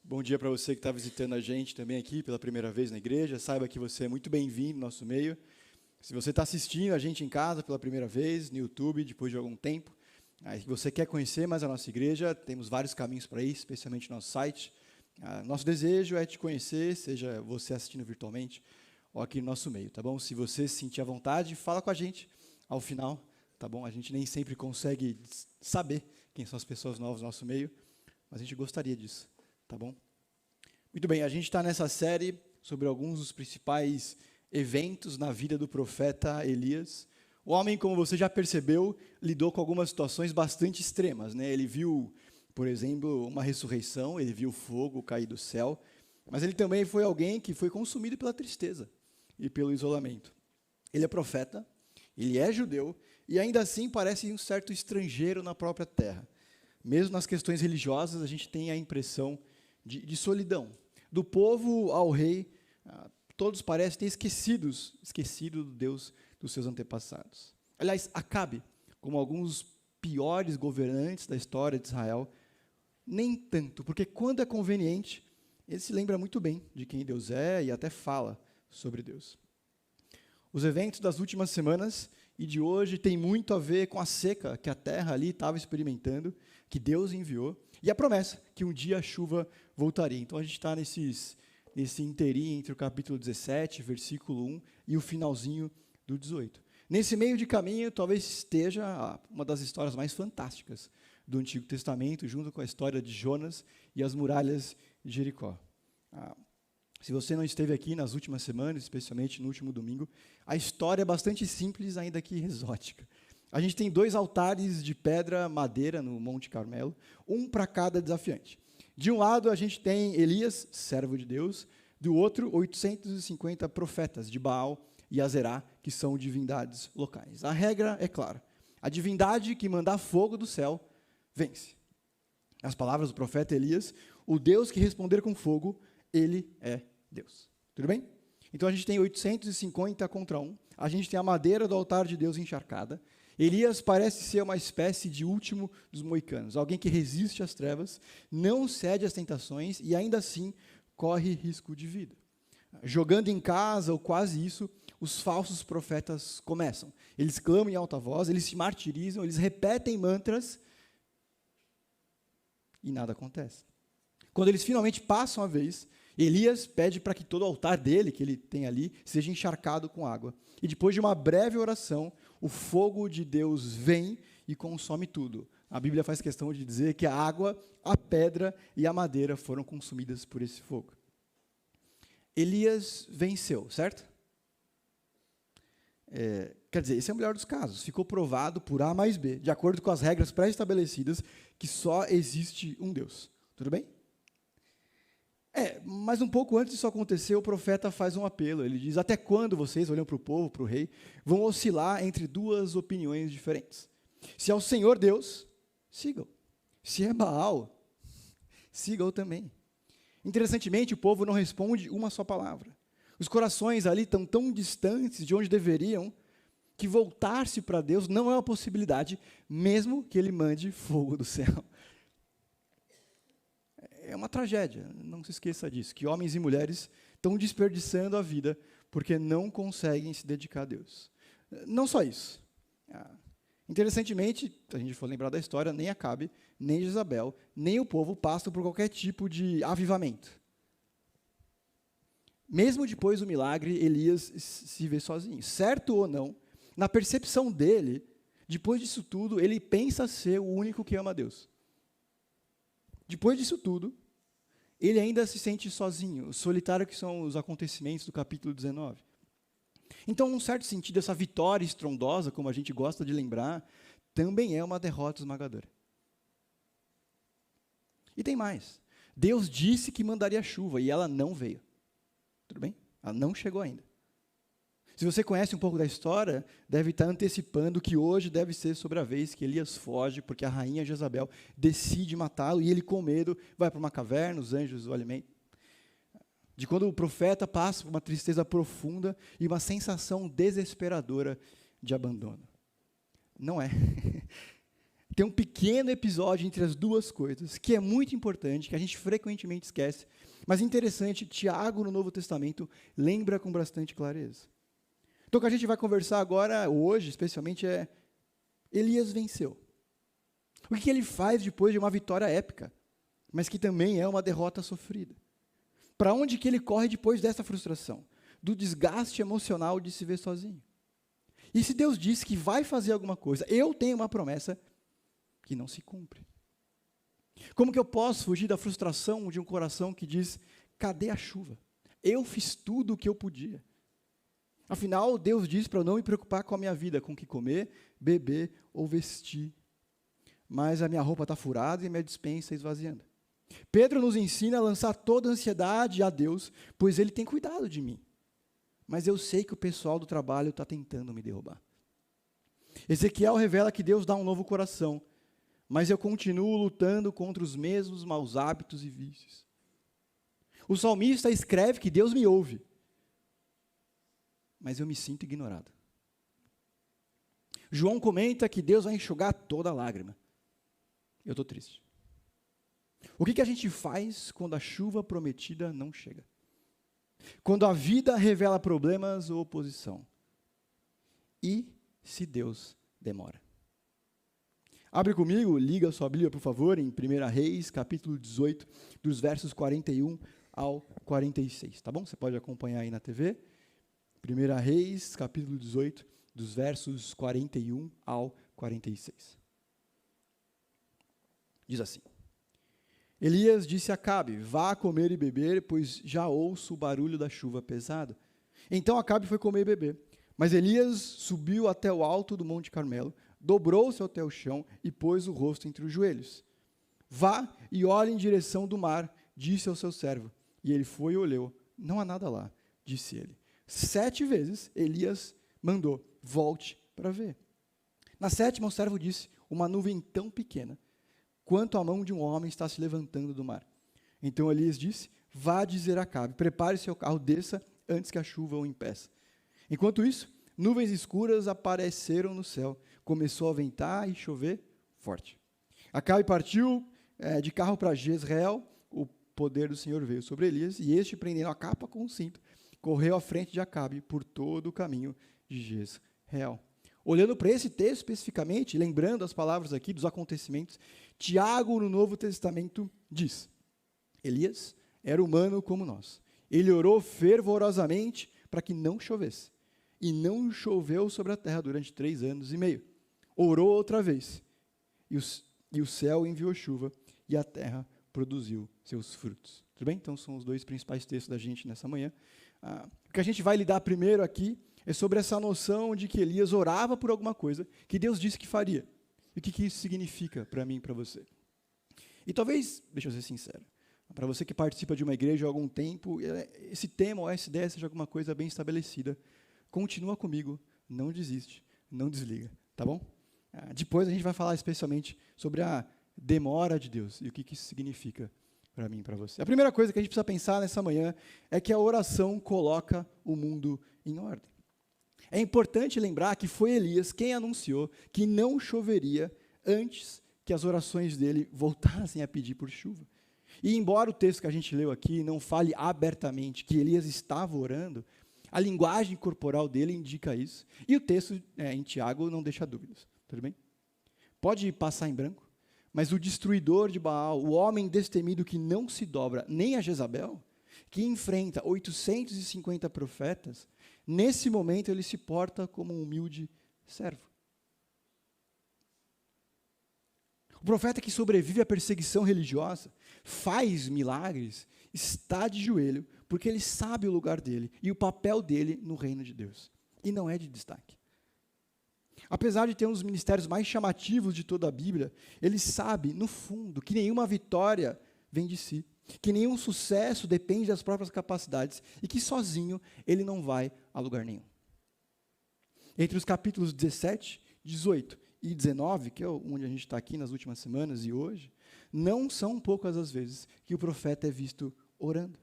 Bom dia para você que está visitando a gente também aqui pela primeira vez na igreja. Saiba que você é muito bem-vindo no nosso meio. Se você está assistindo a gente em casa pela primeira vez, no YouTube, depois de algum tempo, aí você quer conhecer mais a nossa igreja, temos vários caminhos para isso, especialmente no nosso site. Nosso desejo é te conhecer, seja você assistindo virtualmente ou aqui no nosso meio, tá bom? Se você se sentir à vontade, fala com a gente ao final, tá bom? A gente nem sempre consegue saber quem são as pessoas novas no nosso meio, mas a gente gostaria disso, tá bom? Muito bem, a gente está nessa série sobre alguns dos principais eventos na vida do profeta Elias. O homem, como você já percebeu, lidou com algumas situações bastante extremas, né? Ele viu, por exemplo, uma ressurreição, ele viu fogo cair do céu, mas ele também foi alguém que foi consumido pela tristeza e pelo isolamento. Ele é profeta, ele é judeu, e ainda assim parece um certo estrangeiro na própria terra. Mesmo nas questões religiosas, a gente tem a impressão de solidão. Do povo ao rei, todos parecem ter esquecido do Deus dos seus antepassados. Aliás, Acabe, como alguns piores governantes da história de Israel, nem tanto, porque quando é conveniente, ele se lembra muito bem de quem Deus é e até fala sobre Deus. Os eventos das últimas semanas e de hoje têm muito a ver com a seca que a terra ali estava experimentando, que Deus enviou, e a promessa que um dia a chuva voltaria. Então a gente está nesse inteirinho entre o capítulo 17, versículo 1, e o finalzinho do 18. Nesse meio de caminho, talvez esteja uma das histórias mais fantásticas do Antigo Testamento, junto com a história de Jonas e as muralhas de Jericó. Se você não esteve aqui nas últimas semanas, especialmente no último domingo, a história é bastante simples, ainda que exótica. A gente tem 2 altares de pedra, madeira, no Monte Carmelo, um para cada desafiante. De um lado, a gente tem Elias, servo de Deus, do outro, 850 profetas de Baal e Azerá, que são divindades locais. A regra é clara. A divindade que mandar fogo do céu, vence. Nas palavras do profeta Elias, o Deus que responder com fogo, ele é Deus. Tudo bem? Então, a gente tem 850 contra 1. A gente tem a madeira do altar de Deus encharcada. Elias parece ser uma espécie de último dos moicanos, alguém que resiste às trevas, não cede às tentações e ainda assim corre risco de vida. Jogando em casa, ou quase isso, os falsos profetas começam. Eles clamam em alta voz, eles se martirizam, eles repetem mantras e nada acontece. Quando eles finalmente passam a vez, Elias pede para que todo o altar dele, que ele tem ali, seja encharcado com água. E depois de uma breve oração, o fogo de Deus vem e consome tudo. A Bíblia faz questão de dizer que a água, a pedra e a madeira foram consumidas por esse fogo. Elias venceu, certo? Quer dizer, esse é o melhor dos casos. Ficou provado por A mais B, de acordo com as regras pré-estabelecidas, que só existe um Deus. Tudo bem? Mas um pouco antes disso acontecer, o profeta faz um apelo. Ele diz: até quando vocês, olhando para o povo, para o rei, vão oscilar entre 2 opiniões diferentes? Se é o Senhor Deus, sigam. Se é Baal, sigam também. Interessantemente, o povo não responde uma só palavra. Os corações ali estão tão distantes de onde deveriam, que voltar-se para Deus não é uma possibilidade, mesmo que Ele mande fogo do céu. É uma tragédia, não se esqueça disso, que homens e mulheres estão desperdiçando a vida porque não conseguem se dedicar a Deus. Não só isso. Interessantemente, se a gente for lembrar da história, nem Acabe, nem Jezabel, nem o povo passam por qualquer tipo de avivamento. Mesmo depois do milagre, Elias se vê sozinho. Certo ou não, na percepção dele, depois disso tudo, ele pensa ser o único que ama a Deus. Depois disso tudo, ele ainda se sente sozinho, solitário, que são os acontecimentos do capítulo 19. Então, num certo sentido, essa vitória estrondosa, como a gente gosta de lembrar, também é uma derrota esmagadora. E tem mais. Deus disse que mandaria chuva e ela não veio. Tudo bem? Ela não chegou ainda. Se você conhece um pouco da história, deve estar antecipando que hoje deve ser sobre a vez que Elias foge, porque a rainha Jezabel decide matá-lo, e ele, com medo, vai para uma caverna, os anjos o alimentam. de quando o profeta passa por uma tristeza profunda e uma sensação desesperadora de abandono. Não é. Tem um pequeno episódio entre as duas coisas, que é muito importante, que a gente frequentemente esquece, mas interessante, Tiago, no Novo Testamento, lembra com bastante clareza. Então, o que a gente vai conversar agora, hoje, especialmente, é Elias venceu. O que ele faz depois de uma vitória épica, mas que também é uma derrota sofrida? Para onde que ele corre depois dessa frustração? Do desgaste emocional de se ver sozinho. E se Deus diz que vai fazer alguma coisa, eu tenho uma promessa que não se cumpre. Como que eu posso fugir da frustração de um coração que diz, cadê a chuva? Eu fiz tudo o que eu podia. Afinal, Deus diz para eu não me preocupar com a minha vida, com o que comer, beber ou vestir. Mas a minha roupa está furada e a minha despensa esvaziando. Pedro nos ensina a lançar toda a ansiedade a Deus, pois Ele tem cuidado de mim. Mas eu sei que o pessoal do trabalho está tentando me derrubar. Ezequiel revela que Deus dá um novo coração, mas eu continuo lutando contra os mesmos maus hábitos e vícios. O salmista escreve que Deus me ouve, mas eu me sinto ignorado. João comenta que Deus vai enxugar toda lágrima. Eu estou triste. O que a gente faz quando a chuva prometida não chega? Quando a vida revela problemas ou oposição? E se Deus demora? Abre comigo, liga a sua Bíblia, por favor, em 1 Reis, capítulo 18, dos versos 41 ao 46, tá bom? Você pode acompanhar aí na TV. 1 Reis, capítulo 18, dos versos 41 ao 46. Diz assim: Elias disse a Acabe, vá comer e beber, pois já ouço o barulho da chuva pesada. Então Acabe foi comer e beber. Mas Elias subiu até o alto do Monte Carmelo, dobrou-se até o chão e pôs o rosto entre os joelhos. Vá e olhe em direção do mar, disse ao seu servo. E ele foi e olhou. Não há nada lá, disse ele. 7 vezes Elias mandou, volte para ver. Na 7ª o servo disse, uma nuvem tão pequena, quanto a mão de um homem está se levantando do mar. Então Elias disse, vá dizer a Acabe, prepare seu carro, desça antes que a chuva o impeça. Enquanto isso, nuvens escuras apareceram no céu, começou a ventar e chover forte. Acabe partiu de carro para Jezreel, o poder do Senhor veio sobre Elias, e este, prendendo a capa com o cinto, correu à frente de Acabe por todo o caminho de Jezreel. Olhando para esse texto especificamente, lembrando as palavras aqui dos acontecimentos, Tiago, no Novo Testamento, diz, Elias era humano como nós. Ele orou fervorosamente para que não chovesse. E não choveu sobre a terra durante 3 anos e meio. Orou outra vez. E o céu enviou chuva e a terra produziu seus frutos. Tudo bem? Então, são os 2 principais textos da gente nessa manhã. O que a gente vai lidar primeiro aqui é sobre essa noção de que Elias orava por alguma coisa que Deus disse que faria. E o que isso significa para mim e para você? E talvez, deixa eu ser sincero, para você que participa de uma igreja há algum tempo, esse tema ou essa ideia seja alguma coisa bem estabelecida, continua comigo, não desiste, não desliga, tá bom? Depois a gente vai falar especialmente sobre a demora de Deus e o que isso significa para mim e para você. A primeira coisa que a gente precisa pensar nessa manhã é que a oração coloca o mundo em ordem. É importante lembrar que foi Elias quem anunciou que não choveria antes que as orações dele voltassem a pedir por chuva. E embora o texto que a gente leu aqui não fale abertamente que Elias estava orando, a linguagem corporal dele indica isso. E o texto em Tiago não deixa dúvidas. Tudo bem? Pode passar em branco, mas o destruidor de Baal, o homem destemido que não se dobra nem a Jezabel, que enfrenta 850 profetas, nesse momento ele se porta como um humilde servo. O profeta que sobrevive à perseguição religiosa, faz milagres, está de joelho, porque ele sabe o lugar dele e o papel dele no reino de Deus. E não é de destaque. Apesar de ter um dos ministérios mais chamativos de toda a Bíblia, ele sabe, no fundo, que nenhuma vitória vem de si, que nenhum sucesso depende das próprias capacidades e que sozinho ele não vai a lugar nenhum. Entre os capítulos 17, 18 e 19, que é onde a gente está aqui nas últimas semanas e hoje, não são poucas as vezes que o profeta é visto orando.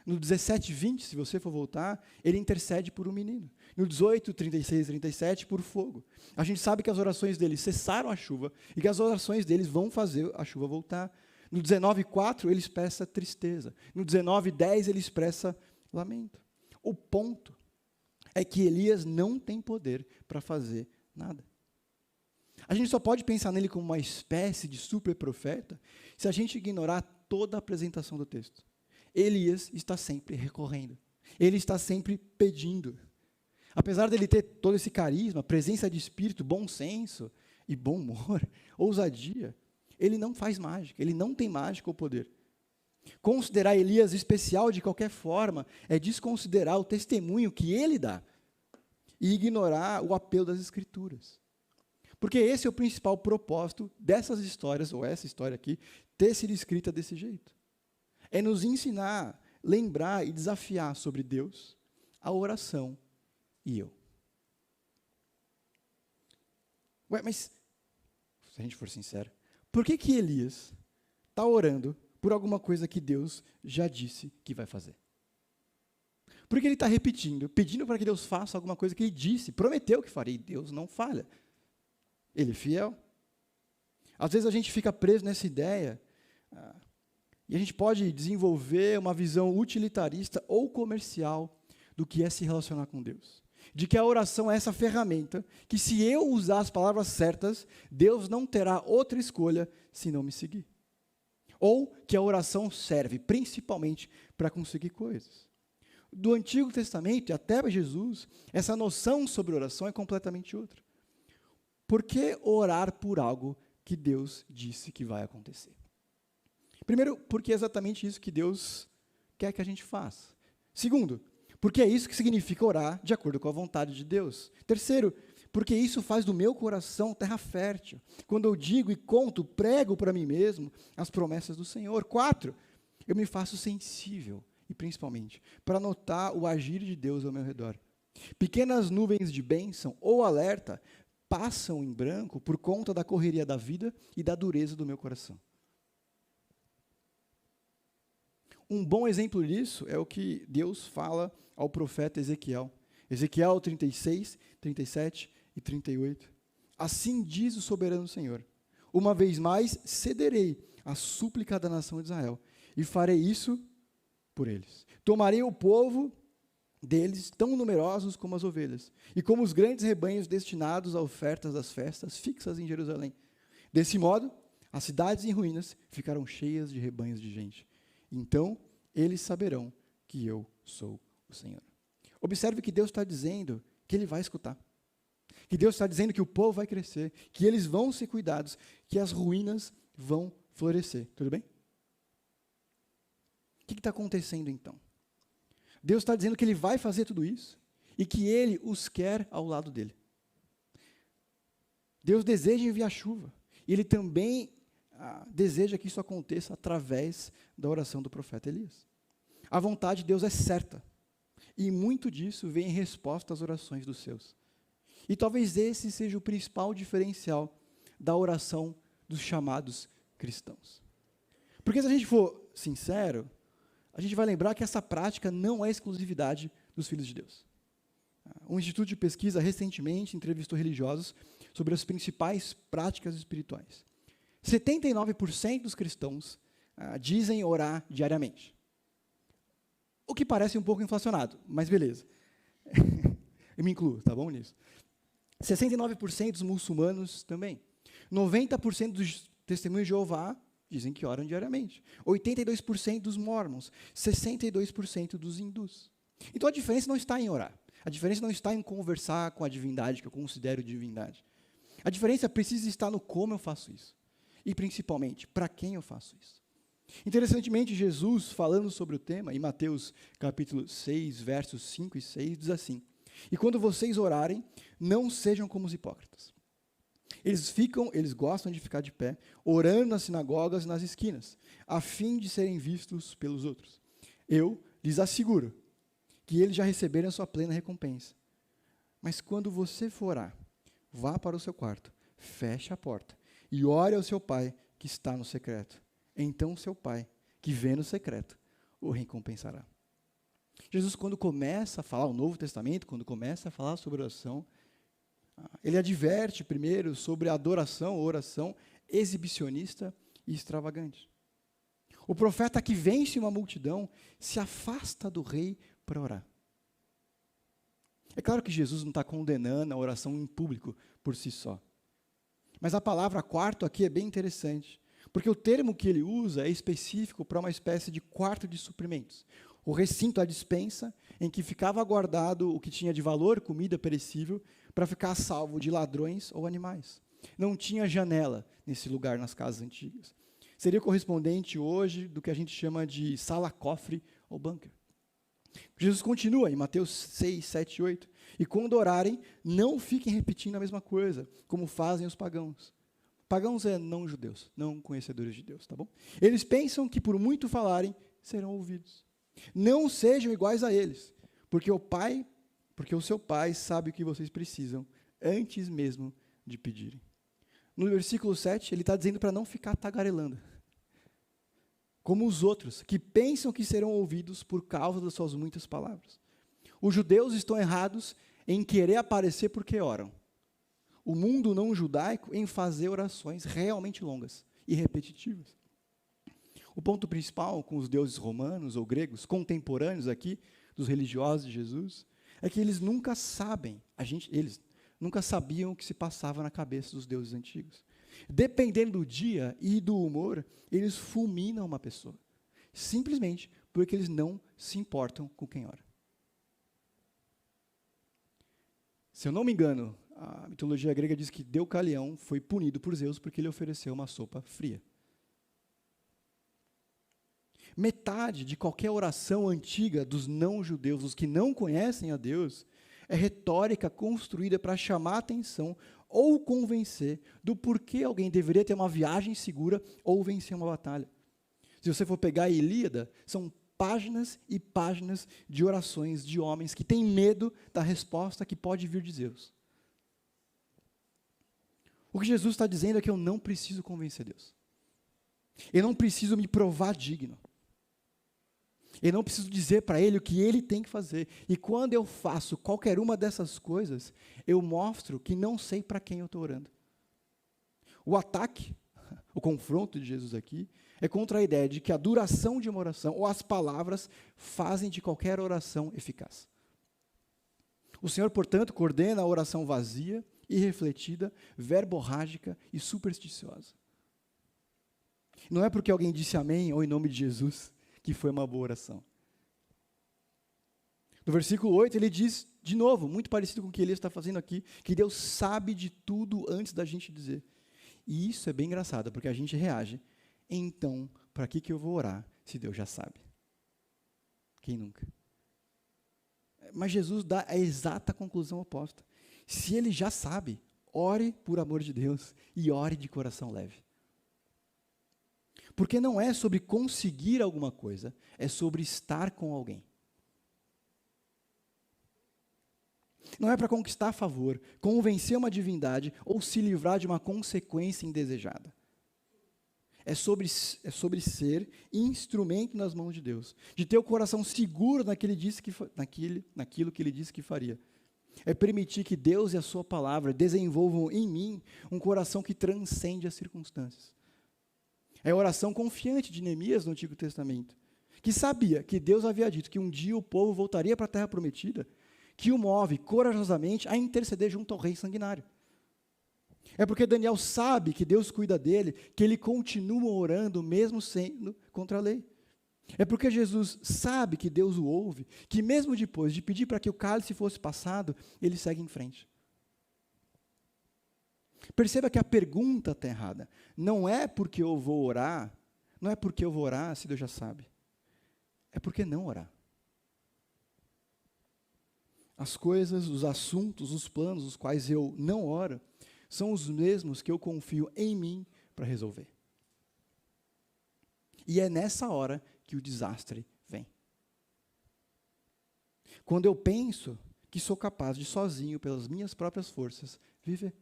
No 17:20, se você for voltar, ele intercede por um menino. No 18:36 e 37, por fogo. A gente sabe que as orações dele cessaram a chuva e que as orações deles vão fazer a chuva voltar. No 19:4, ele expressa tristeza. No 19:10, ele expressa lamento. O ponto é que Elias não tem poder para fazer nada. A gente só pode pensar nele como uma espécie de super profeta se a gente ignorar toda a apresentação do texto. Elias está sempre recorrendo. Ele está sempre pedindo. Apesar dele ter todo esse carisma, presença de espírito, bom senso e bom humor, ousadia, ele não faz mágica, ele não tem mágica ou poder. Considerar Elias especial de qualquer forma é desconsiderar o testemunho que ele dá e ignorar o apelo das Escrituras. Porque esse é o principal propósito dessas histórias, ou essa história aqui, ter sido escrita desse jeito. É nos ensinar, lembrar e desafiar sobre Deus, a oração e eu. Ué, mas, se a gente for sincero, por que Elias está orando por alguma coisa que Deus já disse que vai fazer? Por que ele está repetindo, pedindo para que Deus faça alguma coisa que ele disse, prometeu que faria, e Deus não falha? Ele é fiel. Às vezes a gente fica preso nessa ideia, e a gente pode desenvolver uma visão utilitarista ou comercial do que é se relacionar com Deus. De que a oração é essa ferramenta, que se eu usar as palavras certas, Deus não terá outra escolha se não me seguir. Ou que a oração serve principalmente para conseguir coisas. Do Antigo Testamento e até Jesus, essa noção sobre oração é completamente outra. Por que orar por algo que Deus disse que vai acontecer? Primeiro, porque é exatamente isso que Deus quer que a gente faça. Segundo, porque é isso que significa orar de acordo com a vontade de Deus. Terceiro, porque isso faz do meu coração terra fértil, quando eu digo e conto, prego para mim mesmo as promessas do Senhor. 4, eu me faço sensível, e principalmente, para notar o agir de Deus ao meu redor. Pequenas nuvens de bênção ou alerta passam em branco por conta da correria da vida e da dureza do meu coração. Um bom exemplo disso é o que Deus fala ao profeta Ezequiel. Ezequiel 36, 37 e 38. Assim diz o soberano Senhor: uma vez mais cederei à súplica da nação de Israel, e farei isso por eles. Tomarei o povo deles, tão numerosos como as ovelhas, e como os grandes rebanhos destinados a ofertas das festas fixas em Jerusalém. Desse modo, as cidades em ruínas ficarão cheias de rebanhos de gente. Então, eles saberão que eu sou o Senhor. Observe que Deus está dizendo que Ele vai escutar. Que Deus está dizendo que o povo vai crescer, que eles vão ser cuidados, que as ruínas vão florescer. Tudo bem? O que está acontecendo então? Deus está dizendo que Ele vai fazer tudo isso e que Ele os quer ao lado dele. Deus deseja enviar chuva e Ele também deseja que isso aconteça através da oração do profeta Elias. A vontade de Deus é certa, e muito disso vem em resposta às orações dos seus. E talvez esse seja o principal diferencial da oração dos chamados cristãos. Porque se a gente for sincero, a gente vai lembrar que essa prática não é exclusividade dos filhos de Deus. Um instituto de pesquisa recentemente entrevistou religiosos sobre as principais práticas espirituais. 79% dos cristãos dizem orar diariamente. O que parece um pouco inflacionado, mas beleza. Eu me incluo, tá bom nisso? 69% dos muçulmanos também. 90% dos testemunhos de Jeová dizem que oram diariamente. 82% dos mórmons. 62% dos hindus. Então a diferença não está em orar. A diferença não está em conversar com a divindade, que eu considero divindade. A diferença precisa estar no como eu faço isso. E, principalmente, para quem eu faço isso. Interessantemente, Jesus, falando sobre o tema, em Mateus capítulo 6, versos 5 e 6, diz assim: e quando vocês orarem, não sejam como os hipócritas. Eles gostam de ficar de pé, orando nas sinagogas e nas esquinas, a fim de serem vistos pelos outros. Eu lhes asseguro que eles já receberam a sua plena recompensa. Mas quando você for orar, vá para o seu quarto, feche a porta e ore ao seu pai que está no secreto. Então seu pai, que vê no secreto, o recompensará. Jesus, quando começa a falar, o Novo Testamento, quando começa a falar sobre oração, ele adverte primeiro sobre a adoração, oração exibicionista e extravagante. O profeta que vence uma multidão se afasta do rei para orar. É claro que Jesus não está condenando a oração em público por si só. Mas a palavra quarto aqui é bem interessante, porque o termo que ele usa é específico para uma espécie de quarto de suprimentos. O recinto, a despensa, em que ficava guardado o que tinha de valor, comida perecível, para ficar a salvo de ladrões ou animais. Não tinha janela nesse lugar nas casas antigas. Seria correspondente hoje do que a gente chama de sala-cofre ou bunker. Jesus continua em Mateus 6, 7 e 8. E quando orarem, não fiquem repetindo a mesma coisa, como fazem os pagãos. Pagãos é não judeus, não conhecedores de Deus, tá bom? Eles pensam que por muito falarem, serão ouvidos. Não sejam iguais a eles, porque o seu pai sabe o que vocês precisam, antes mesmo de pedirem. No versículo 7, ele está dizendo para não ficar tagarelando. Como os outros, que pensam que serão ouvidos por causa das suas muitas palavras. Os judeus estão errados em querer aparecer porque oram. O mundo não judaico em fazer orações realmente longas e repetitivas. O ponto principal com os deuses romanos ou gregos, contemporâneos aqui, dos religiosos de Jesus, é que eles nunca sabem, eles nunca sabiam o que se passava na cabeça dos deuses antigos. Dependendo do dia e do humor, eles fulminam uma pessoa. Simplesmente porque eles não se importam com quem ora. Se eu não me engano, a mitologia grega diz que Deucalião foi punido por Zeus porque ele ofereceu uma sopa fria. Metade de qualquer oração antiga dos não-judeus, os que não conhecem a Deus, é retórica construída para chamar a atenção ou convencer do porquê alguém deveria ter uma viagem segura ou vencer uma batalha. Se você for pegar a Ilíada, são páginas e páginas de orações de homens que têm medo da resposta que pode vir de Zeus. O que Jesus está dizendo é que eu não preciso convencer Deus. Eu não preciso me provar digno. Eu não preciso dizer para Ele o que Ele tem que fazer. E quando eu faço qualquer uma dessas coisas, eu mostro que não sei para quem eu estou orando. O ataque, o confronto de Jesus aqui, é contra a ideia de que a duração de uma oração, ou as palavras, fazem de qualquer oração eficaz. O Senhor, portanto, coordena a oração vazia, irrefletida, verborrágica e supersticiosa. Não é porque alguém disse amém ou em nome de Jesus que foi uma boa oração. No versículo 8, ele diz, de novo, muito parecido com o que Elias está fazendo aqui, que Deus sabe de tudo antes da gente dizer. E isso é bem engraçado, porque a gente reage, então, para que eu vou orar se Deus já sabe? Quem nunca? Mas Jesus dá a exata conclusão oposta. Se Ele já sabe, ore por amor de Deus e ore de coração leve. Porque não é sobre conseguir alguma coisa, é sobre estar com alguém. Não é para conquistar favor, convencer uma divindade ou se livrar de uma consequência indesejada. É sobre ser instrumento nas mãos de Deus, de ter o coração seguro naquilo que Ele disse que faria. É permitir que Deus e a sua palavra desenvolvam em mim um coração que transcende as circunstâncias. É a oração confiante de Neemias no Antigo Testamento, que sabia que Deus havia dito que um dia o povo voltaria para a terra prometida, que o move corajosamente a interceder junto ao rei sanguinário. É porque Daniel sabe que Deus cuida dele, que ele continua orando mesmo sendo contra a lei. É porque Jesus sabe que Deus o ouve, que mesmo depois de pedir para que o cálice fosse passado, ele segue em frente. Perceba que a pergunta está errada. Não é porque eu vou orar, se Deus já sabe. É porque não orar. As coisas, os assuntos, os planos, os quais eu não oro, são os mesmos que eu confio em mim para resolver. E é nessa hora que o desastre vem. Quando eu penso que sou capaz de sozinho, pelas minhas próprias forças, viver.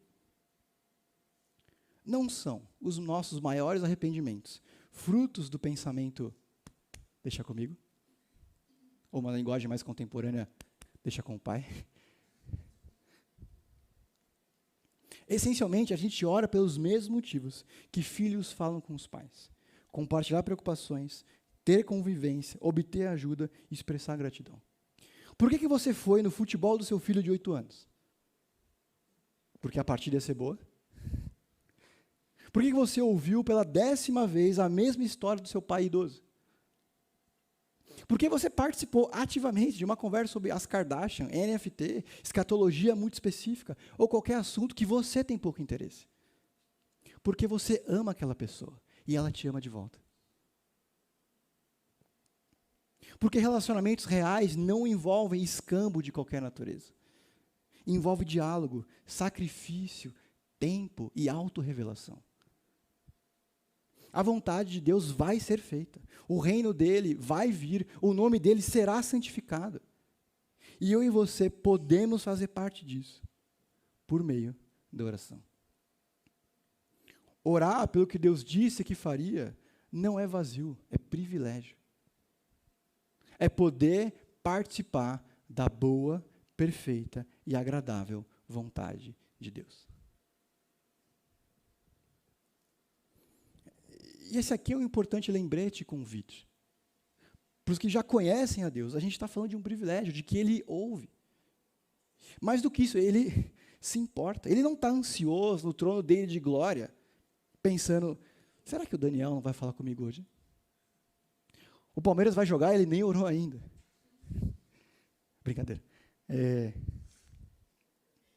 Não são os nossos maiores arrependimentos frutos do pensamento, deixa comigo, ou uma linguagem mais contemporânea, deixa com o pai. Essencialmente, a gente ora pelos mesmos motivos que filhos falam com os pais. Compartilhar preocupações, ter convivência, obter ajuda e expressar gratidão. Por que você foi no futebol do seu filho de 8 anos? Porque a partida ia ser boa? Por que você ouviu pela 10ª vez a mesma história do seu pai idoso? Por que você participou ativamente de uma conversa sobre as Kardashian, NFT, escatologia muito específica, ou qualquer assunto que você tem pouco interesse? Porque você ama aquela pessoa e ela te ama de volta. Porque relacionamentos reais não envolvem escambo de qualquer natureza. Envolve diálogo, sacrifício, tempo e autorrevelação. A vontade de Deus vai ser feita. O reino dele vai vir, o nome dele será santificado. E eu e você podemos fazer parte disso, por meio da oração. Orar pelo que Deus disse que faria, não é vazio, é privilégio. É poder participar da boa, perfeita e agradável vontade de Deus. E esse aqui é um importante lembrete e convite. Para os que já conhecem a Deus, a gente está falando de um privilégio, de que Ele ouve. Mais do que isso, Ele se importa. Ele não está ansioso no trono dele de glória, pensando, será que o Daniel não vai falar comigo hoje? O Palmeiras vai jogar, ele nem orou ainda. Brincadeira.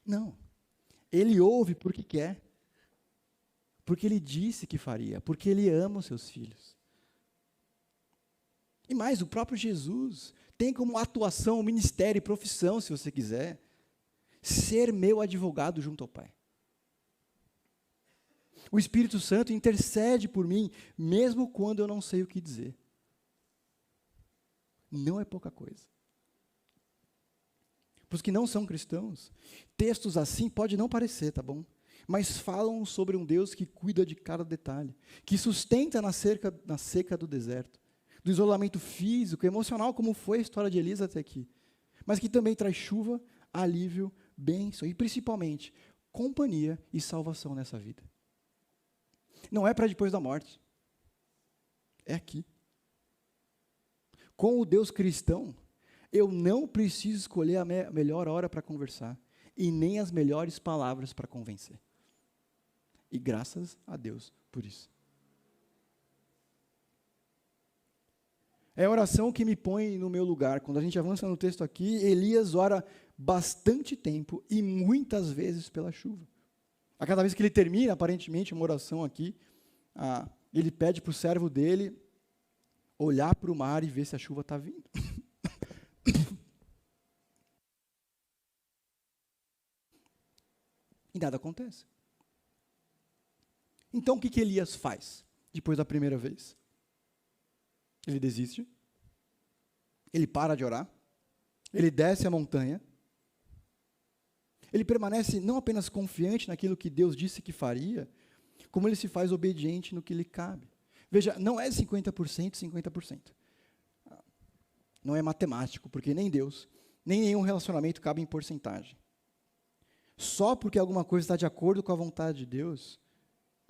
Não. Ele ouve porque quer. Porque ele disse que faria, porque ele ama os seus filhos. E mais, o próprio Jesus tem como atuação, ministério e profissão, se você quiser, ser meu advogado junto ao Pai. O Espírito Santo intercede por mim, mesmo quando eu não sei o que dizer. Não é pouca coisa. Para os que não são cristãos, textos assim pode não parecer, tá bom? Mas falam sobre um Deus que cuida de cada detalhe, que sustenta na seca do deserto, do isolamento físico, emocional, como foi a história de Elisa até aqui, mas que também traz chuva, alívio, bênção e, principalmente, companhia e salvação nessa vida. Não é para depois da morte, é aqui. Com o Deus cristão, eu não preciso escolher a melhor hora para conversar e nem as melhores palavras para convencer. E graças a Deus por isso. É a oração que me põe no meu lugar. Quando a gente avança no texto aqui, Elias ora bastante tempo e muitas vezes pela chuva. A cada vez que ele termina, aparentemente, uma oração aqui, ele pede para o servo dele olhar para o mar e ver se a chuva está vindo. E nada acontece. Então, o que Elias faz depois da primeira vez? Ele desiste, ele para de orar, ele desce a montanha, ele permanece não apenas confiante naquilo que Deus disse que faria, como ele se faz obediente no que lhe cabe. Veja, não é 50%, 50%. Não é matemático, porque nem Deus, nem nenhum relacionamento cabe em porcentagem. Só porque alguma coisa está de acordo com a vontade de Deus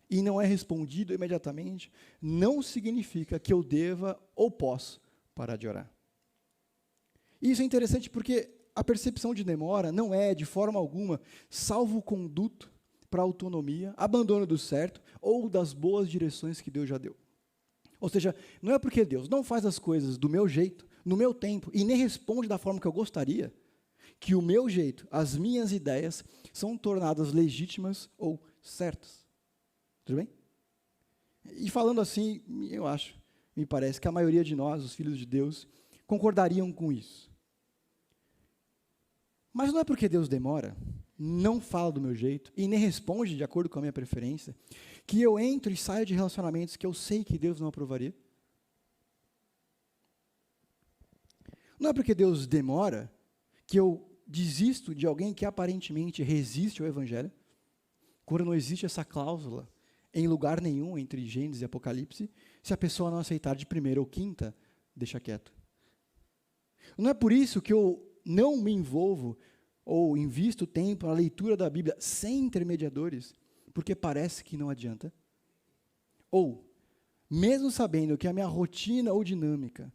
e não é respondido imediatamente, não significa que eu deva ou posso parar de orar. Isso é interessante porque a percepção de demora não é, de forma alguma, salvo-conduto para a autonomia, abandono do certo ou das boas direções que Deus já deu. Ou seja, não é porque Deus não faz as coisas do meu jeito, no meu tempo, e nem responde da forma que eu gostaria, que o meu jeito, as minhas ideias, são tornadas legítimas ou certas. Tudo bem? E falando assim, me parece que a maioria de nós, os filhos de Deus, concordariam com isso. Mas não é porque Deus demora, não fala do meu jeito e nem responde de acordo com a minha preferência, que eu entro e saio de relacionamentos que eu sei que Deus não aprovaria. Não é porque Deus demora que eu desisto de alguém que aparentemente resiste ao Evangelho, quando não existe essa cláusula em lugar nenhum entre Gênesis e Apocalipse, se a pessoa não aceitar de primeira ou quinta, deixa quieto. Não é por isso que eu não me envolvo ou invisto tempo na leitura da Bíblia sem intermediadores, porque parece que não adianta. Ou, mesmo sabendo que a minha rotina ou dinâmica,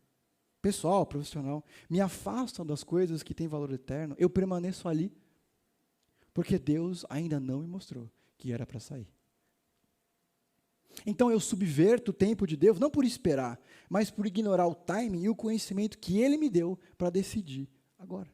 pessoal, profissional, me afastam das coisas que têm valor eterno, eu permaneço ali, porque Deus ainda não me mostrou que era para sair. Então eu subverto o tempo de Deus, não por esperar, mas por ignorar o timing e o conhecimento que Ele me deu para decidir agora.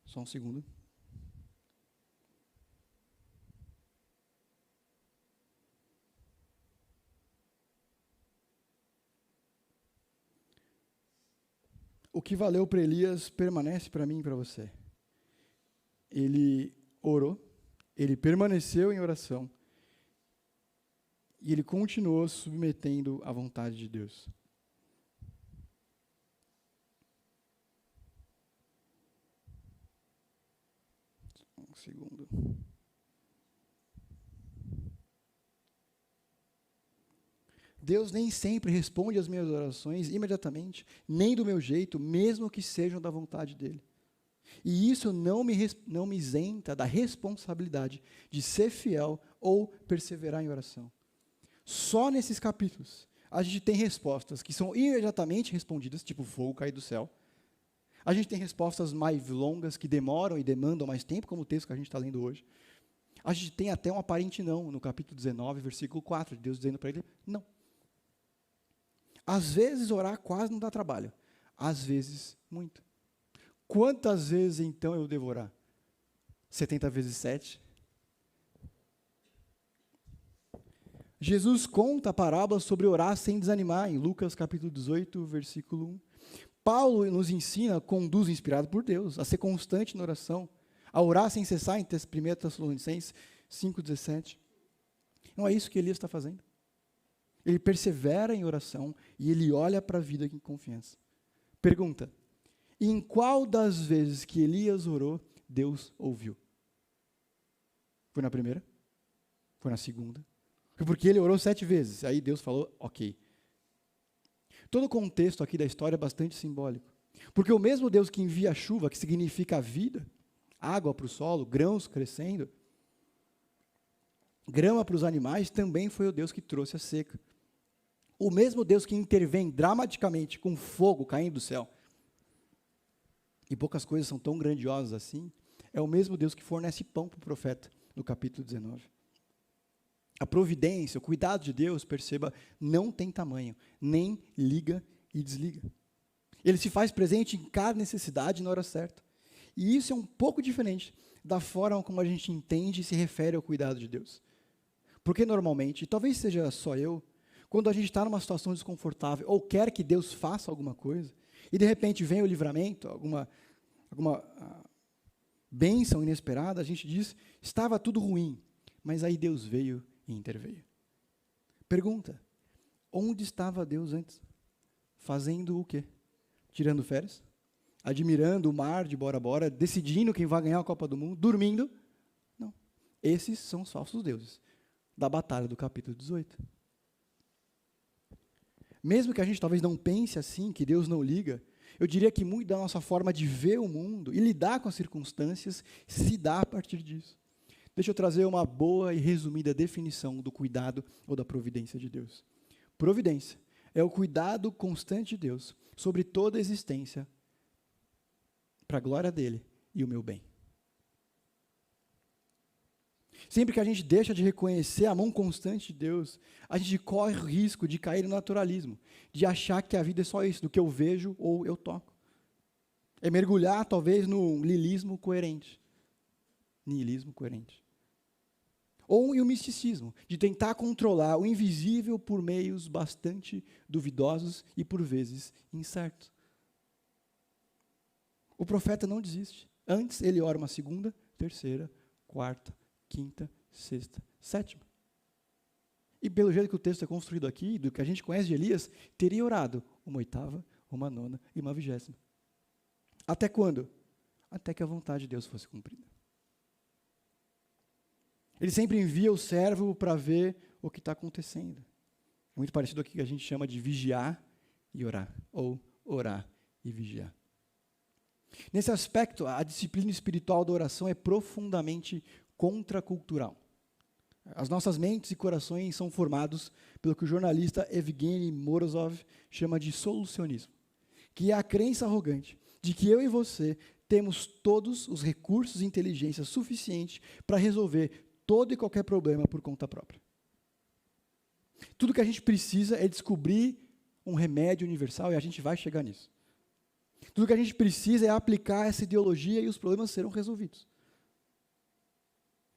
Só um segundo. O que valeu para Elias permanece para mim e para você. Ele orou, ele permaneceu em oração e ele continuou submetendo à vontade de Deus. Um segundo. Deus nem sempre responde às minhas orações imediatamente, nem do meu jeito, mesmo que sejam da vontade dEle. E isso não me isenta da responsabilidade de ser fiel ou perseverar em oração. Só nesses capítulos a gente tem respostas que são imediatamente respondidas, tipo fogo cair do céu. A gente tem respostas mais longas que demoram e demandam mais tempo, como o texto que a gente está lendo hoje. A gente tem até um aparente não, no capítulo 19, versículo 4, de Deus dizendo para ele, não. Às vezes orar quase não dá trabalho, às vezes muito. Quantas vezes então eu devo orar? 70 vezes 7? Jesus conta a parábola sobre orar sem desanimar, em Lucas capítulo 18, versículo 1. Paulo nos ensina, conduz inspirado por Deus, a ser constante na oração, a orar sem cessar, em 1 Tessalonicenses 5,17. Não é isso que Elias está fazendo. Ele persevera em oração e ele olha para a vida com confiança. Pergunta, em qual das vezes que Elias orou, Deus ouviu? Foi na primeira? Foi na segunda? Foi porque ele orou 7 vezes, aí Deus falou, ok. Todo o contexto aqui da história é bastante simbólico. Porque o mesmo Deus que envia a chuva, que significa a vida, água para o solo, grãos crescendo, grama para os animais, também foi o Deus que trouxe a seca. O mesmo Deus que intervém dramaticamente com fogo caindo do céu, e poucas coisas são tão grandiosas assim, é o mesmo Deus que fornece pão para o profeta, no capítulo 19. A providência, o cuidado de Deus, perceba, não tem tamanho, nem liga e desliga. Ele se faz presente em cada necessidade na hora certa. E isso é um pouco diferente da forma como a gente entende e se refere ao cuidado de Deus. Porque normalmente, e talvez seja só eu, quando a gente está numa situação desconfortável ou quer que Deus faça alguma coisa, e de repente vem o livramento, alguma bênção inesperada, a gente diz, estava tudo ruim, mas aí Deus veio e interveio. Pergunta, onde estava Deus antes? Fazendo o quê? Tirando férias? Admirando o mar de Bora Bora, decidindo quem vai ganhar a Copa do Mundo, dormindo? Não. Esses são os falsos deuses da batalha do capítulo 18. Mesmo que a gente talvez não pense assim, que Deus não liga, eu diria que muito da nossa forma de ver o mundo e lidar com as circunstâncias se dá a partir disso. Deixa eu trazer uma boa e resumida definição do cuidado ou da providência de Deus. Providência é o cuidado constante de Deus sobre toda a existência para a glória dele e o meu bem. Sempre que a gente deixa de reconhecer a mão constante de Deus, a gente corre o risco de cair no naturalismo, de achar que a vida é só isso, do que eu vejo ou eu toco. É mergulhar, talvez, no niilismo coerente. Ou em um misticismo, de tentar controlar o invisível por meios bastante duvidosos e, por vezes, incertos. O profeta não desiste. Antes, ele ora uma segunda, terceira, quarta, quinta, sexta, sétima. E pelo jeito que o texto é construído aqui, do que a gente conhece de Elias, teria orado uma oitava, uma nona e uma 20ª. Até quando? até que a vontade de Deus fosse cumprida. Ele sempre envia o servo para ver o que está acontecendo. Muito parecido com o que a gente chama de vigiar e orar, ou orar e vigiar. Nesse aspecto, a disciplina espiritual da oração é profundamente contracultural. As nossas mentes e corações são formados pelo que o jornalista Evgeny Morozov chama de solucionismo, que é a crença arrogante de que eu e você temos todos os recursos e inteligência suficiente para resolver todo e qualquer problema por conta própria. Tudo que a gente precisa é descobrir um remédio universal e a gente vai chegar nisso. Tudo que a gente precisa é aplicar essa ideologia e os problemas serão resolvidos.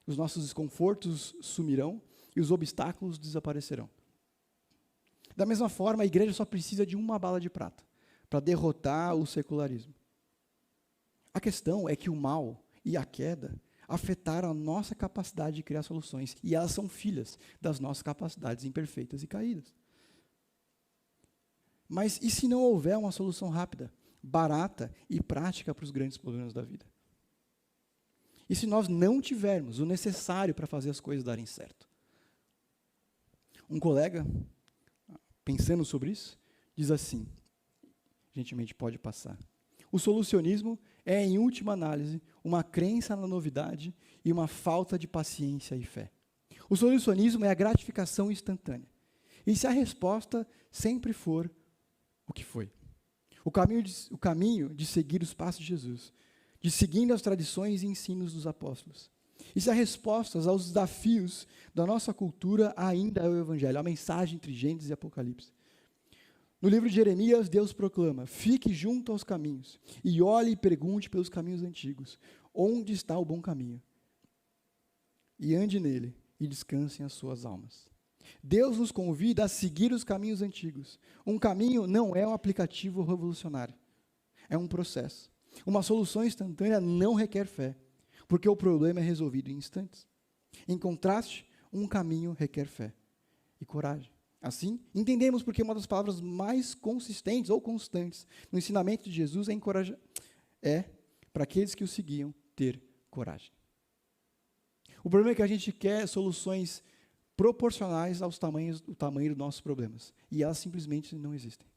Os nossos desconfortos sumirão e os obstáculos desaparecerão. Da mesma forma, a igreja só precisa de uma bala de prata para derrotar o secularismo. A questão é que o mal e a queda afetaram a nossa capacidade de criar soluções, e elas são filhas das nossas capacidades imperfeitas e caídas. Mas e se não houver uma solução rápida, barata e prática para os grandes problemas da vida? E se nós não tivermos o necessário para fazer as coisas darem certo? Um colega, pensando sobre isso, diz assim, gentilmente pode passar: o solucionismo é, em última análise, uma crença na novidade e uma falta de paciência e fé. O solucionismo é a gratificação instantânea. E se a resposta sempre for o que foi? O caminho de seguir os passos de Jesus, de seguindo as tradições e ensinos dos apóstolos. E se a resposta aos desafios da nossa cultura ainda é o Evangelho, a mensagem entre Gênesis e Apocalipse. No livro de Jeremias, Deus proclama: fique junto aos caminhos e olhe e pergunte pelos caminhos antigos, onde está o bom caminho? E ande nele e descansem as suas almas. Deus nos convida a seguir os caminhos antigos. Um caminho não é um aplicativo revolucionário, é um processo. Uma solução instantânea não requer fé, porque o problema é resolvido em instantes. Em contraste, um caminho requer fé e coragem. Assim, entendemos porque uma das palavras mais consistentes ou constantes no ensinamento de Jesus é para aqueles que o seguiam ter coragem. O problema é que a gente quer soluções proporcionais ao tamanho dos nossos problemas, e elas simplesmente não existem.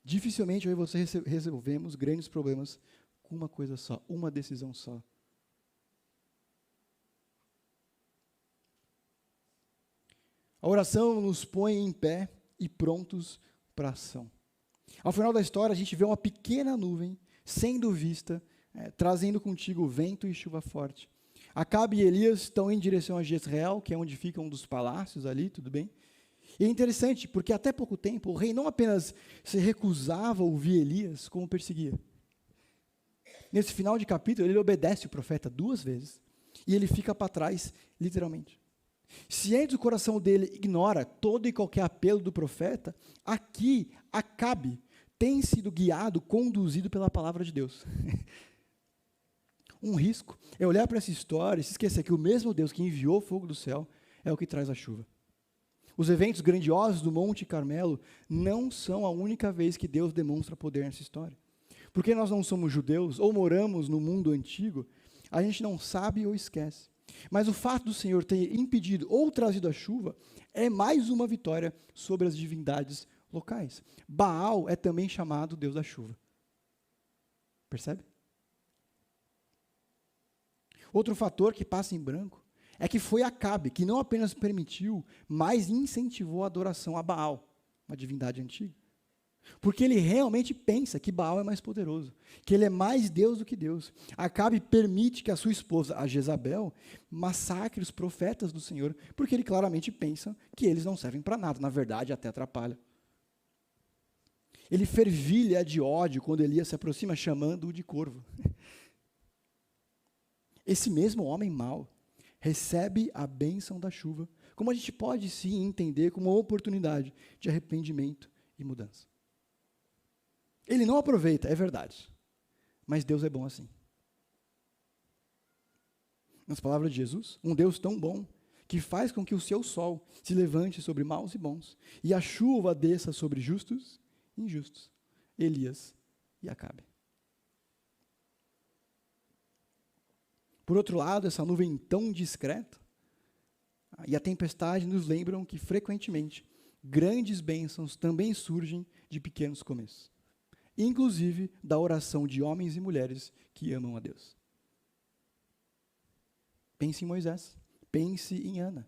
Dificilmente eu e você resolvemos grandes problemas com uma coisa só, uma decisão só. A oração nos põe em pé e prontos para a ação. Ao final da história, a gente vê uma pequena nuvem sendo vista, trazendo contigo vento e chuva forte. Acabe e Elias estão em direção a Jezreel, que é onde fica um dos palácios ali, tudo bem? E é interessante, porque até pouco tempo, o rei não apenas se recusava a ouvir Elias, como perseguia. Nesse final de capítulo, ele obedece o profeta 2 vezes, e ele fica para trás, literalmente. Se antes o coração dele ignora todo e qualquer apelo do profeta, aqui Acabe tem sido guiado, conduzido pela palavra de Deus. Um risco é olhar para essa história e se esquecer que o mesmo Deus que enviou o fogo do céu é o que traz a chuva. Os eventos grandiosos do Monte Carmelo não são a única vez que Deus demonstra poder nessa história. Porque nós não somos judeus ou moramos no mundo antigo, a gente não sabe ou esquece. Mas o fato do Senhor ter impedido ou trazido a chuva é mais uma vitória sobre as divindades locais. Baal é também chamado Deus da chuva. Percebe? Outro fator que passa em branco é que foi Acabe que não apenas permitiu, mas incentivou a adoração a Baal, uma divindade antiga. Porque ele realmente pensa que Baal é mais poderoso, que ele é mais Deus do que Deus. Acabe permite que a sua esposa, a Jezabel, massacre os profetas do Senhor, porque ele claramente pensa que eles não servem para nada, na verdade até atrapalham. Ele fervilha de ódio quando Elias se aproxima, chamando-o de corvo. Esse mesmo homem mau recebe a bênção da chuva, como a gente pode sim entender como uma oportunidade de arrependimento e mudança. Ele não aproveita, é verdade, mas Deus é bom assim. Nas palavras de Jesus, um Deus tão bom que faz com que o seu sol se levante sobre maus e bons e a chuva desça sobre justos e injustos. Elias e Acabe. Por outro lado, essa nuvem tão discreta e a tempestade nos lembram que, frequentemente, grandes bênçãos também surgem de pequenos começos, inclusive da oração de homens e mulheres que amam a Deus. Pense em Moisés, pense em Ana,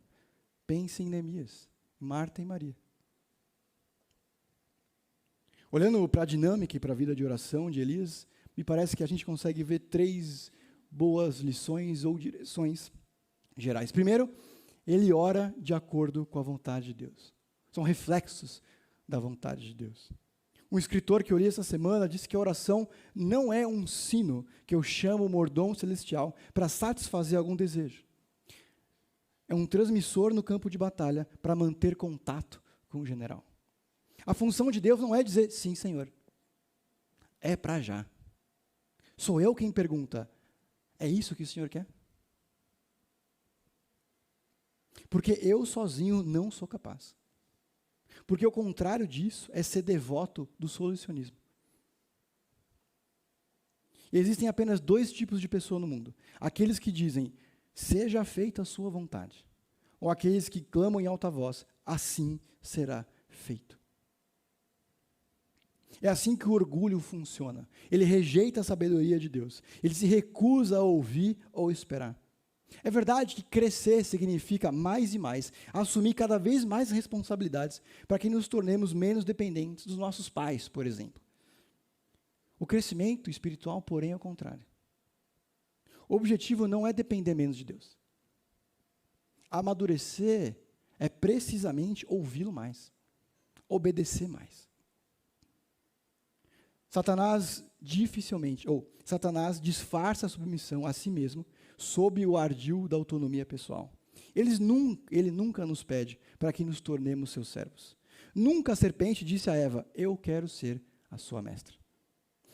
pense em Neemias, Marta e Maria. Olhando para a dinâmica e para a vida de oração de Elias, me parece que a gente consegue ver 3 boas lições ou direções gerais. Primeiro, ele ora de acordo com a vontade de Deus. São reflexos da vontade de Deus. Um escritor que eu li essa semana disse que a oração não é um sino que eu chamo o mordomo celestial para satisfazer algum desejo. É um transmissor no campo de batalha para manter contato com o general. A função de Deus não é dizer, sim, Senhor. É para já. Sou eu quem pergunta, é isso que o Senhor quer? Porque eu sozinho não sou capaz. Porque o contrário disso é ser devoto do solucionismo. E existem apenas 2 tipos de pessoa no mundo. Aqueles que dizem, seja feita a sua vontade. Ou aqueles que clamam em alta voz, assim será feito. É assim que o orgulho funciona. Ele rejeita a sabedoria de Deus. Ele se recusa a ouvir ou esperar. É verdade que crescer significa mais e mais, assumir cada vez mais responsabilidades para que nos tornemos menos dependentes dos nossos pais, por exemplo. O crescimento espiritual, porém, é o contrário. O objetivo não é depender menos de Deus. Amadurecer é precisamente ouvi-lo mais, obedecer mais. Satanás disfarça a submissão a si mesmo sob o ardil da autonomia pessoal. Ele nunca nos pede para que nos tornemos seus servos. Nunca a serpente disse a Eva, eu quero ser a sua mestra.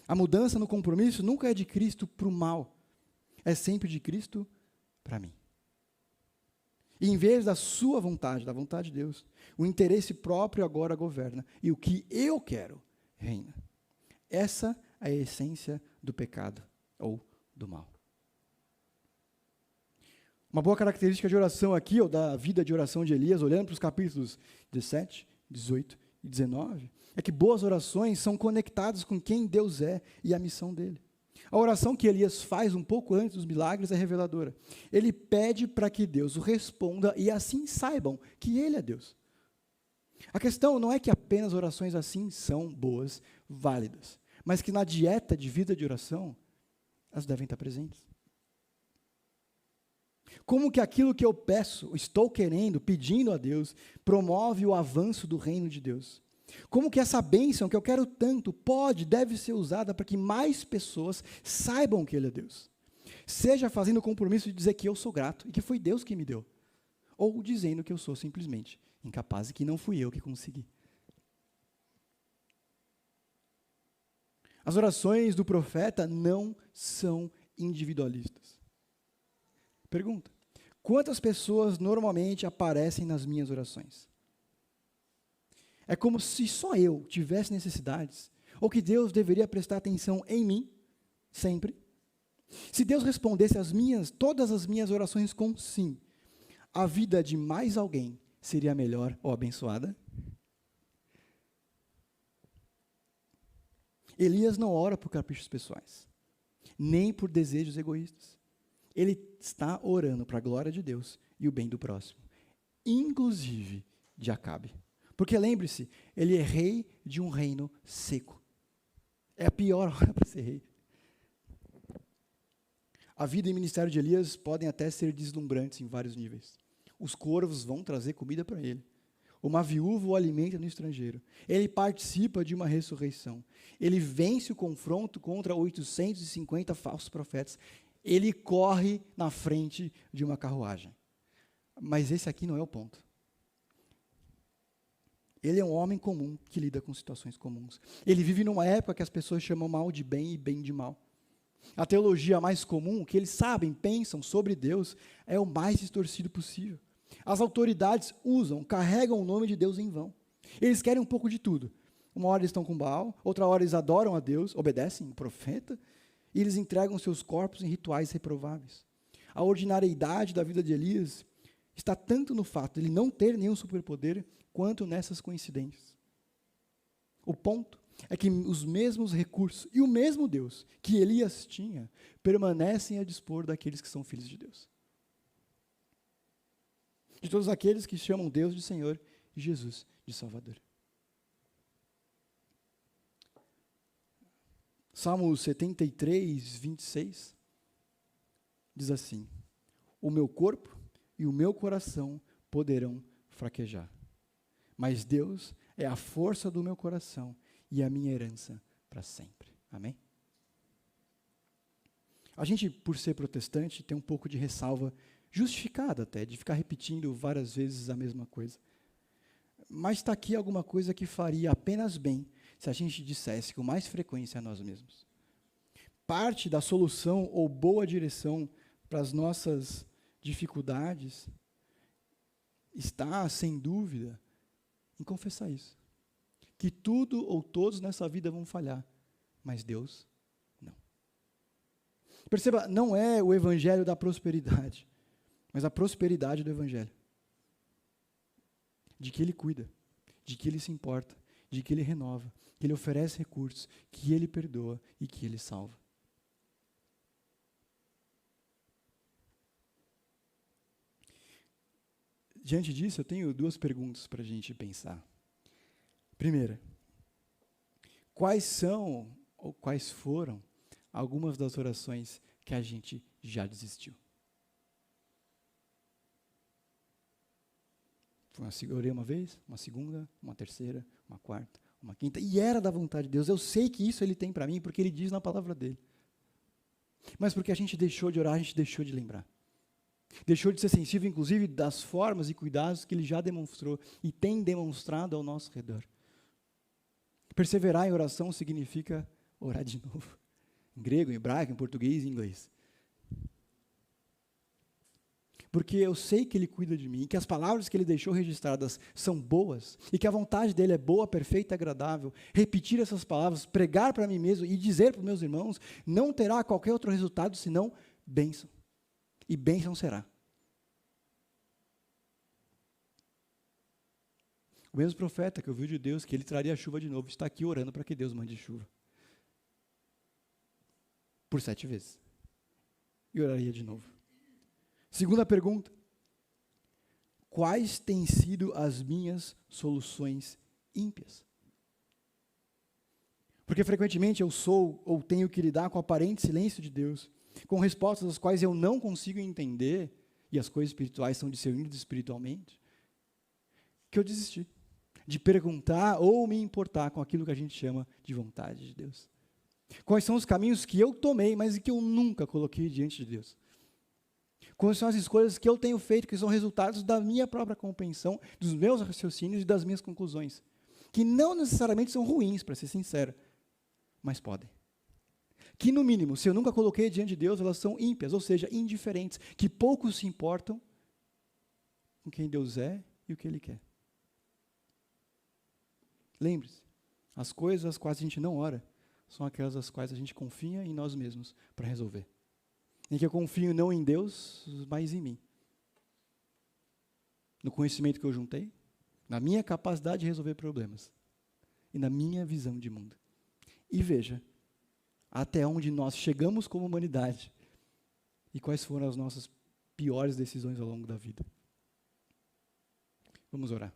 A mudança no compromisso nunca é de Cristo para o mal, é sempre de Cristo para mim. E em vez da sua vontade, da vontade de Deus, o interesse próprio agora governa, e o que eu quero reina. Essa é a essência do pecado ou do mal. Uma boa característica de oração aqui, ou da vida de oração de Elias, olhando para os capítulos 17, 18 e 19, é que boas orações são conectadas com quem Deus é e a missão dele. A oração que Elias faz um pouco antes dos milagres é reveladora. Ele pede para que Deus o responda e assim saibam que ele é Deus. A questão não é que apenas orações assim são boas, válidas, mas que na dieta de vida de oração, elas devem estar presentes. Como que aquilo que eu peço, estou querendo, pedindo a Deus, promove o avanço do reino de Deus? Como que essa bênção que eu quero tanto deve ser usada para que mais pessoas saibam que Ele é Deus? Seja fazendo o compromisso de dizer que eu sou grato e que foi Deus que me deu, ou dizendo que eu sou simplesmente incapaz e que não fui eu que consegui. As orações do profeta não são individualistas. Pergunta: quantas pessoas normalmente aparecem nas minhas orações? É como se só eu tivesse necessidades, ou que Deus deveria prestar atenção em mim, sempre. Se Deus respondesse todas as minhas orações com sim, a vida de mais alguém seria melhor ou abençoada? Elias não ora por caprichos pessoais, nem por desejos egoístas. Ele está orando para a glória de Deus e o bem do próximo, inclusive de Acabe. Porque lembre-se, ele é rei de um reino seco. É a pior hora para ser rei. A vida e ministério de Elias podem até ser deslumbrantes em vários níveis. Os corvos vão trazer comida para ele. Uma viúva o alimenta no estrangeiro. Ele participa de uma ressurreição. Ele vence o confronto contra 850 falsos profetas. Ele corre na frente de uma carruagem. Mas esse aqui não é o ponto. Ele é um homem comum que lida com situações comuns. Ele vive numa época que as pessoas chamam mal de bem e bem de mal. A teologia mais comum, o que eles sabem, pensam sobre Deus, é o mais distorcido possível. As autoridades carregam o nome de Deus em vão. Eles querem um pouco de tudo. Uma hora eles estão com Baal, outra hora eles adoram a Deus, obedecem o profeta, e eles entregam seus corpos em rituais reprováveis. A ordinariedade da vida de Elias está tanto no fato de ele não ter nenhum superpoder, quanto nessas coincidências. O ponto é que os mesmos recursos e o mesmo Deus que Elias tinha, permanecem a dispor daqueles que são filhos de Deus. De todos aqueles que chamam Deus de Senhor e Jesus de Salvador. Salmo 73, 26, diz assim: o meu corpo e o meu coração poderão fraquejar, mas Deus é a força do meu coração e a minha herança para sempre. Amém? A gente, por ser protestante, tem um pouco de ressalva, justificada até, de ficar repetindo várias vezes a mesma coisa. Mas está aqui alguma coisa que faria apenas bem se a gente dissesse com mais frequência a nós mesmos. Parte da solução ou boa direção para as nossas dificuldades está, sem dúvida, em confessar isso. Que tudo ou todos nessa vida vão falhar, mas Deus não. Perceba, não é o evangelho da prosperidade, mas a prosperidade do evangelho. De que Ele cuida, de que Ele se importa, de que Ele renova, que Ele oferece recursos, que Ele perdoa e que Ele salva. Diante disso, eu tenho duas perguntas para a gente pensar. Primeira, quais são ou quais foram algumas das orações que a gente já desistiu? Eu orei uma vez, uma segunda, uma terceira, uma quarta, uma quinta, e era da vontade de Deus. Eu sei que isso Ele tem para mim, porque Ele diz na palavra dEle. Mas porque a gente deixou de orar, a gente deixou de lembrar. Deixou de ser sensível, inclusive, das formas e cuidados que Ele já demonstrou e tem demonstrado ao nosso redor. Perseverar em oração significa orar de novo. Em grego, em hebraico, em português e em inglês. Porque eu sei que Ele cuida de mim, que as palavras que Ele deixou registradas são boas, e que a vontade dEle é boa, perfeita e agradável. Repetir essas palavras, pregar para mim mesmo e dizer para os meus irmãos, não terá qualquer outro resultado senão bênção. E bênção será. O mesmo profeta que ouviu de Deus que Ele traria a chuva de novo, está aqui orando para que Deus mande chuva. Por 7 vezes. E oraria de novo. Segunda pergunta. Quais têm sido as minhas soluções ímpias? Porque frequentemente eu sou ou tenho que lidar com o aparente silêncio de Deus, com respostas às quais eu não consigo entender, e as coisas espirituais são discernidas espiritualmente, que eu desisti de perguntar ou me importar com aquilo que a gente chama de vontade de Deus. Quais são os caminhos que eu tomei, mas que eu nunca coloquei diante de Deus? Quais são as escolhas que eu tenho feito, que são resultados da minha própria compreensão, dos meus raciocínios e das minhas conclusões, que não necessariamente são ruins, para ser sincero, mas podem. Que, no mínimo, se eu nunca coloquei diante de Deus, elas são ímpias, ou seja, indiferentes, que poucos se importam com quem Deus é e o que Ele quer. Lembre-se, as coisas às quais a gente não ora, são aquelas às quais a gente confia em nós mesmos para resolver. Em que eu confio não em Deus, mas em mim. No conhecimento que eu juntei, na minha capacidade de resolver problemas e na minha visão de mundo. E veja até onde nós chegamos como humanidade e quais foram as nossas piores decisões ao longo da vida. Vamos orar.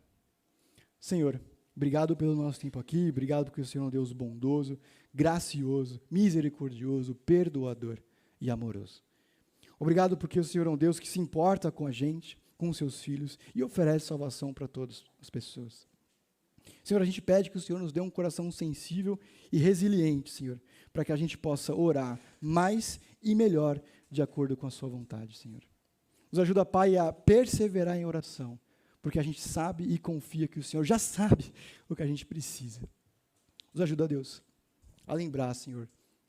Senhor, obrigado pelo nosso tempo aqui, obrigado porque o Senhor é um Deus bondoso, gracioso, misericordioso, perdoador e amoroso. Obrigado porque o Senhor é um Deus que se importa com a gente, com os seus filhos e oferece salvação para todas as pessoas. Senhor, a gente pede que o Senhor nos dê um coração sensível e resiliente, Senhor, para que a gente possa orar mais e melhor de acordo com a sua vontade, Senhor. Nos ajuda, Pai, a perseverar em oração, porque a gente sabe e confia que o Senhor já sabe o que a gente precisa. Nos ajuda, Deus, a lembrar, Senhor,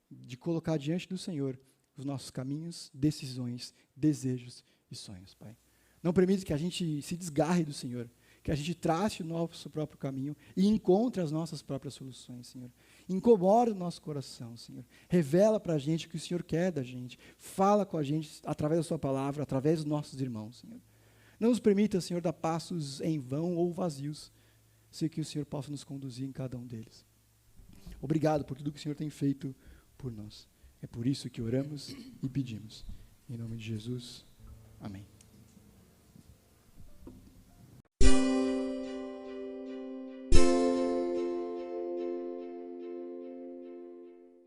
de colocar diante do Senhor os nossos caminhos, decisões, desejos e sonhos, Pai. Não permita que a gente se desgarre do Senhor, Que a gente trace o nosso próprio caminho e encontre as nossas próprias soluções, Senhor. Incomoda o nosso coração, Senhor. Revela para a gente o que o Senhor quer da gente. Fala com a gente através da sua palavra, através dos nossos irmãos, Senhor. Não nos permita, Senhor, dar passos em vão ou vazios, sem que o Senhor possa nos conduzir em cada um deles. Obrigado por tudo que o Senhor tem feito por nós. É por isso que oramos e pedimos. Em nome de Jesus, amém.